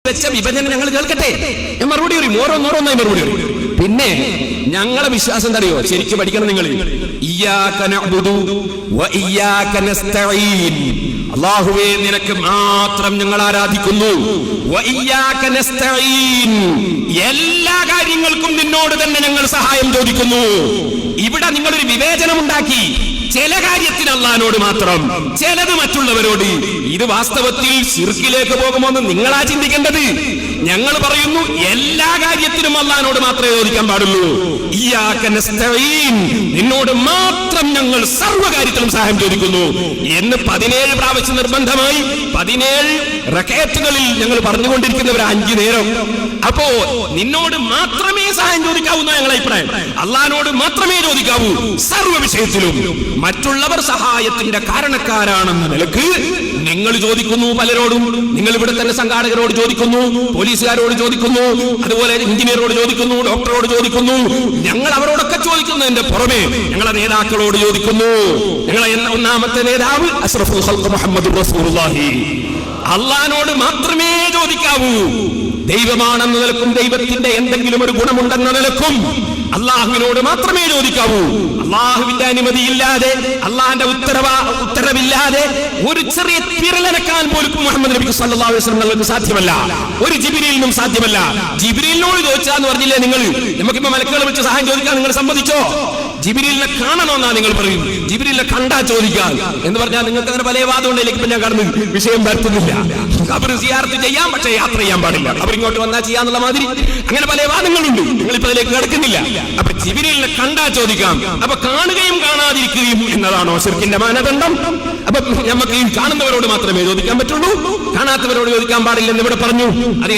വെച്ച വിഭജനം ഞങ്ങൾ കേൾക്കട്ടെ. ഞാൻ മറുപടി പറയും, ഓരോന്നോരോന്നായി മറുപടി പറയും. പിന്നെ ഞങ്ങളെ വിശ്വാസം എന്താ അറിയോ? ശരിക്കും പഠിക്കണം നിങ്ങൾ. ഇയ്യാക നഅ്ബുദു വ ഇയ്യാക നസ്തഈൻ. അല്ലാഹുവേ, നിനക്ക് മാത്രം ഞങ്ങൾ ആരാധിക്കുന്നു. വ ഇയ്യാക നസ്തഈൻ, എല്ലാ കാര്യങ്ങൾക്കും നിന്നോട് തന്നെ ഞങ്ങൾ സഹായം ചോദിക്കുന്നു. ഇവിടെ നിങ്ങളൊരു വിവേചനം ഉണ്ടാക്കി. ചില കാര്യത്തിന് അല്ലാഹുവിനോട് മാത്രം, ചിലത് മറ്റുള്ളവരോട്. ഇത് വാസ്തവത്തിൽ ശിർക്കിലേക്ക് പോകുമോന്ന് നിങ്ങളാ ചിന്തിക്കേണ്ടത്. ഞങ്ങൾ പറയുന്നു എല്ലാ കാര്യത്തിനും അല്ലാഹുവിനോട് മാത്രമേ ചോദിക്കാൻ പാടുള്ളൂ. ഇയ്യാക നസ്തഈൻ, നിന്നോട് മാത്രം ഞങ്ങൾ സർവ്വ കാര്യത്തിലും സഹായം ചോദിക്കുന്നു എന്ന് 17 പ്രാവശ്യം നിർബന്ധമായി 17 റകഅത്തുകളിൽ ഞങ്ങൾ പറഞ്ഞുകൊണ്ടിരിക്കുന്നവർ 5 നേരം. അപ്പോ നിന്നോട് മാത്രമേ സഹായം ചോദിക്കാവൂ എന്ന ഞങ്ങളുടെ അഭിപ്രായം. അല്ലാഹുവിനോട് മാത്രമേ ചോദിക്കാവൂ സർവ്വ വിഷയത്തിലും. മറ്റുള്ളവർ സഹായത്തിന്റെ കാരണക്കാരാണെന്ന നിലക്ക് നിങ്ങൾ ചോദിക്കുന്നു പലരോടും. നിങ്ങൾ ഇവിടെ തന്നെ സംഘാടകരോട് ചോദിക്കുന്നു, പോലീസുകാരോട് ചോദിക്കുന്നു, അതുപോലെ എഞ്ചിനീയറോട് ചോദിക്കുന്നു, ഡോക്ടറോട് ചോദിക്കുന്നു. ഞങ്ങൾ അവരോടൊക്കെ ചോദിക്കുന്നതിന്റെ പുറമെ ഞങ്ങളെ നേതാക്കളോട് ചോദിക്കുന്നു. ഞങ്ങളെ ഒന്നാമത്തെ നേതാവ് അഷ്റഫുൽ ഖൽഖ് മുഹമ്മദ് റസൂലുള്ളാഹി. അല്ലാഹുവിനോട് മാത്രമേ ചോദിക്കാവൂ. ദൈവമാണെന്ന നിലക്കും ദൈവത്തിന്റെ എന്തെങ്കിലും ഒരു ഗുണമുണ്ടെന്ന നിലക്കും അള്ളാഹുവിനോട് മാത്രമേ ചോദിക്കാവൂ. അള്ളാഹുവിന്റെ അനുമതിയില്ലാതെ, അള്ളാഹിന്റെ ഉത്തരവില്ലാതെ ഒരു ചെറിയ വിരലനക്കാൻ പോലും മുഹമ്മദ് നബി സല്ലല്ലാഹു അലൈഹി വസല്ലം നിങ്ങൾക്ക് സാധ്യമല്ല. ഒരു ജിബ്രീലിനും സാധ്യമല്ല. ജിബ്രീലിനോട് ചോദിച്ചാന്ന് പറഞ്ഞില്ലേ നിങ്ങൾ? നമുക്കിപ്പോ മലക്കുകളെ വിളിച്ച് സഹായം ചോദിക്കാൻ നിങ്ങൾ സമ്മതിച്ചോ? ജിബ്രീലിനെ കാണണമെന്നാ നിങ്ങൾ പറയും. ജിബ്രീലിനെ കണ്ടാ ചോദിക്കാൻ എന്ന് പറഞ്ഞാൽ നിങ്ങൾക്ക് അങ്ങനെ പല വാദമുണ്ടെങ്കിൽ ഇപ്പൊ ഞാൻ കടന്ന് വിഷയം വരുത്തുന്നില്ല. ഖബർ സിയാറത്ത് ചെയ്യാം, പക്ഷേ യാത്ര ചെയ്യാൻ പാടില്ല. അവർ ഇങ്ങോട്ട് വന്നാൽ ചെയ്യാന്നുള്ള മാതിരി അങ്ങനെ പല വാദങ്ങളുണ്ട്. നിങ്ങളിപ്പോ അതിലേക്ക് കിടക്കുന്നില്ല. അപ്പൊ ജിബ്രീലിനെ കണ്ടാ ചോദിക്കാം. അപ്പൊ കാണുകയും കാണാതിരിക്കുകയും എന്നതാണോ ശിർക്കിന്റെ മാനദണ്ഡം? അപ്പൊ നമുക്ക് ഈ കാണുന്നവരോട് മാത്രമേ ചോദിക്കാൻ പറ്റുള്ളൂ, കാണാത്തവരോട് ചോദിക്കാൻ പാടില്ലെന്ന് ഇവിടെ പറഞ്ഞു. അത്